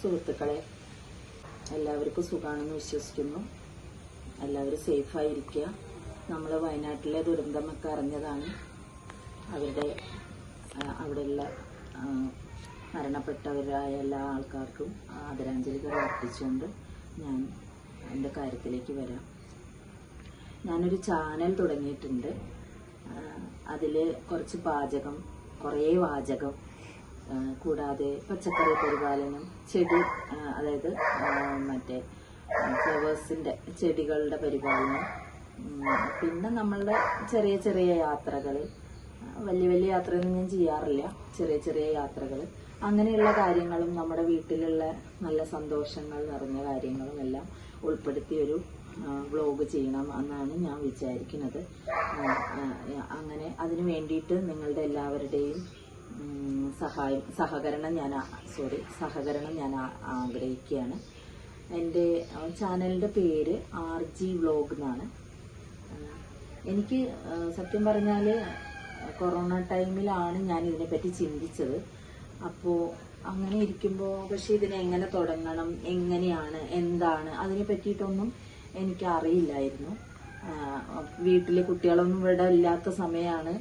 സുഹൃത്തുക്കളെ, എല്ലാവർക്കും സുഖാണെന്ന് വിശ്വസിക്കുന്നു. എല്ലാവരും സേഫായിരിക്കുക. നമ്മൾ വയനാട്ടിലെ ദുരന്തമൊക്കെ അറിഞ്ഞതാണ്. അവിടെയുള്ള മരണപ്പെട്ടവരായ എല്ലാ ആൾക്കാർക്കും ആദരാഞ്ജലികൾ അർപ്പിച്ചുകൊണ്ട് ഞാൻ എൻ്റെ കാര്യത്തിലേക്ക് വരാം. ഞാനൊരു ചാനൽ തുടങ്ങിയിട്ടുണ്ട്. അതിൽ കുറച്ച് പാചകം, കുറേ വാചകം, കൂടാതെ പച്ചക്കറി പരിപാലനം, ചെടി, അതായത് മറ്റേ ഫ്ലവേഴ്സിൻ്റെ ചെടികളുടെ പരിപാലനം, പിന്നെ നമ്മളുടെ ചെറിയ ചെറിയ യാത്രകൾ, വലിയ വലിയ യാത്രയൊന്നും ഞാൻ ചെയ്യാറില്ല, ചെറിയ ചെറിയ യാത്രകൾ, അങ്ങനെയുള്ള കാര്യങ്ങളും നമ്മുടെ വീട്ടിലുള്ള നല്ല സന്തോഷങ്ങൾ നിറഞ്ഞ കാര്യങ്ങളും എല്ലാം ഉൾപ്പെടുത്തിയൊരു വ്ലോഗ് ചെയ്യണം എന്നാണ് ഞാൻ വിചാരിക്കുന്നത്. അങ്ങനെ അതിനു വേണ്ടിയിട്ട് നിങ്ങളുടെ എല്ലാവരുടെയും സഹകരണം ഞാൻ ആഗ്രഹിക്കുകയാണ്. എൻ്റെ ചാനലിൻ്റെ പേര് RG വ്ലോഗ് എന്നാണ്. എനിക്ക് സത്യം പറഞ്ഞാൽ കൊറോണ ടൈമിലാണ് ഞാൻ ഇതിനെപ്പറ്റി ചിന്തിച്ചത്. അപ്പോൾ അങ്ങനെ ഇരിക്കുമ്പോൾ പക്ഷെ ഇതിനെ എങ്ങനെ തുടങ്ങണം, എങ്ങനെയാണ്, എന്താണ്, അതിനെ പറ്റിയിട്ടൊന്നും എനിക്ക് അറിയില്ലായിരുന്നു. വീട്ടിൽ കുട്ടികളൊന്നും ഇവിടെ ഇല്ലാത്ത സമയമാണ്.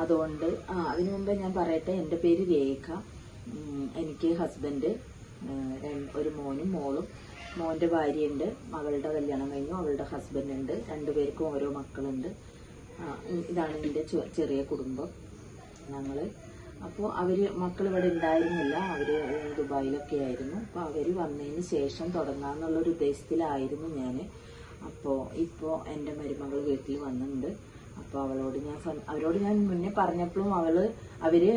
അതുകൊണ്ട് അതിനു മുമ്പേ ഞാൻ പറയട്ടെ, എൻ്റെ പേര് രേഖ. എനിക്ക് ഹസ്ബൻഡ്, ഒരു മോനും മോളും, മോൻ്റെ ഭാര്യയുണ്ട്, മകളുടെ കല്യാണം കഴിഞ്ഞു, അവളുടെ ഹസ്ബൻഡുണ്ട്, രണ്ടുപേർക്കും ഓരോ മക്കളുണ്ട്. ഇതാണ് എൻ്റെ ചെറിയ കുടുംബം ഞങ്ങൾ. അപ്പോൾ മക്കൾ ഇവിടെ ഉണ്ടായിരുന്നില്ല, അവർ ദുബായിലൊക്കെ ആയിരുന്നു. അപ്പോൾ അവർ വന്നതിന് ശേഷം തുടങ്ങാമെന്നുള്ളൊരു ഉദ്ദേശത്തിലായിരുന്നു ഞാൻ. അപ്പോൾ എൻ്റെ മരുമകൾ വീട്ടിൽ വന്നിട്ടുണ്ട്. അപ്പോൾ അവരോട് ഞാൻ മുന്നേ പറഞ്ഞപ്പോഴും അവര്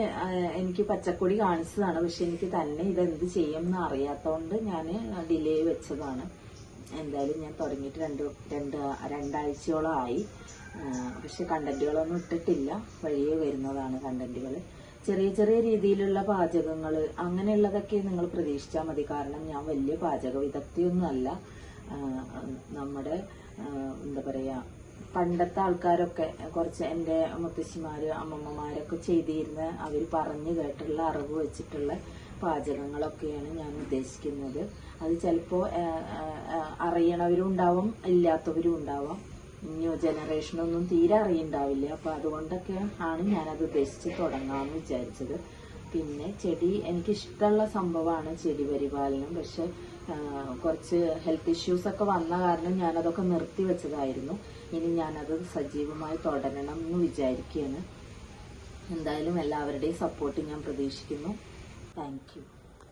എനിക്ക് പച്ചക്കൊടി കാണിച്ചതാണ്. പക്ഷെ എനിക്ക് തന്നെ ഇതെന്ത് ചെയ്യുമെന്ന് അറിയാത്തതുകൊണ്ട് ഞാൻ ഡിലേ വെച്ചതാണ്. എന്തായാലും ഞാൻ തുടങ്ങിയിട്ട് രണ്ടാഴ്ചയോളമായി. പക്ഷെ കണ്ടന്റുകളൊന്നും ഇട്ടിട്ടില്ല, വഴിയേ വരുന്നതാണ് കണ്ടന്റുകൾ. ചെറിയ ചെറിയ രീതിയിലുള്ള പാചകങ്ങൾ, അങ്ങനെയുള്ളതൊക്കെ നിങ്ങൾ പ്രതീക്ഷിച്ചാൽ മതി. കാരണം ഞാൻ വലിയ പാചക വിദഗ്ധയൊന്നും അല്ല. നമ്മുടെ എന്താ പറയുക, പണ്ടത്തെ ആൾക്കാരൊക്കെ, കുറച്ച് എൻ്റെ മുത്തശ്ശിമാര്, അമ്മമ്മമാരൊക്കെ ചെയ്തിരുന്ന, അവർ പറഞ്ഞു കേട്ടുള്ള അറിവ് വെച്ചിട്ടുള്ള പാചകങ്ങളൊക്കെയാണ് ഞാൻ ഉദ്ദേശിക്കുന്നത്. അത് ചിലപ്പോൾ അറിയണവരും ഉണ്ടാവും, ഇല്ലാത്തവരും ഉണ്ടാവാം. ന്യൂ ജനറേഷനൊന്നും തീരെ അറിയുണ്ടാവില്ല. അപ്പോൾ അതുകൊണ്ടൊക്കെ ആണ് ഞാനത് ഉദ്ദേശിച്ച് തുടങ്ങാമെന്ന് വിചാരിച്ചത്. പിന്നെ ചെടി എനിക്കിഷ്ടമുള്ള സംഭവമാണ്, ചെടി പരിപാലനം. പക്ഷെ കുറച്ച് ഹെൽത്ത് ഇഷ്യൂസൊക്കെ വന്ന കാരണം ഞാനതൊക്കെ നിർത്തി വെച്ചതായിരുന്നു. ഇനി ഞാനത് സജീവമായി തുടരണം എന്ന് വിചാരിക്കുകയാണ്. എന്തായാലും എല്ലാവരുടെയും സപ്പോർട്ട് ഞാൻ പ്രതീക്ഷിക്കുന്നു. Thank you.